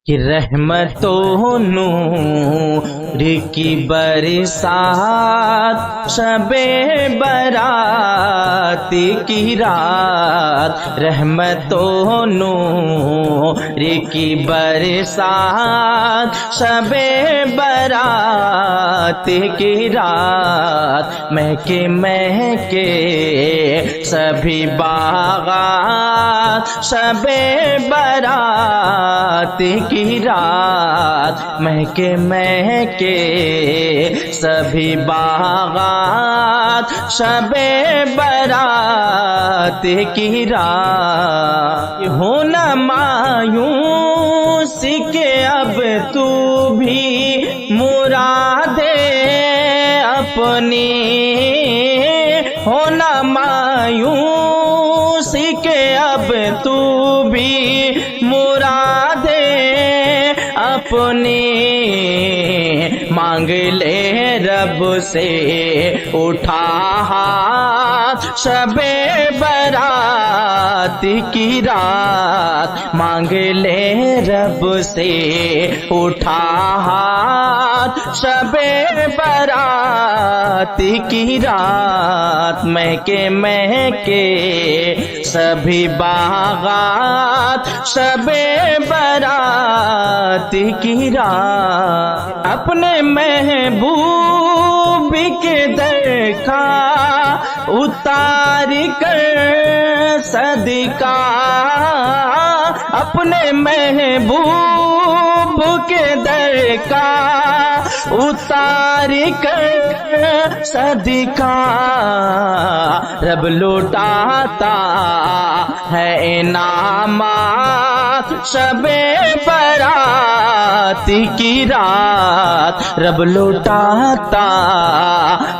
کہ رحمتوں نور کی برسات شب برات کی رات، رحمتوں نور کی برسات شب برات کی رات، مہکے مہکے سبھی باغات شب برات کی رات، مہکے مہکے سبھی باغات شب برات کی رات، ہونا مایوس کہ اب تو بھی مرادیں اپنی، ہونا مایوس کہ اب تو بھی مرادیں اپنی، مانگ لے رب سے اٹھا ہاتھ شب برات کی رات، مانگ لے رب سے اٹھا ہاتھ شب برات کی رات، مہکے مہکے سبھی باغات شب برات کی رات، اپنے محبوب کے در کا اتار کر صدقہ، اپنے محبوب کے در کا اتار کر صدقہ، رب لوٹاتا ہے انعامات شب برات کی رات، رب لوٹاتا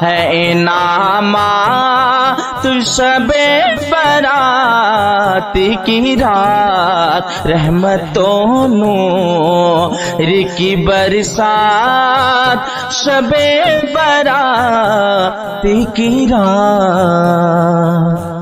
ہے انعامات شب برات کی رات، رحمتوں نور کی برسات شب برات کی رات۔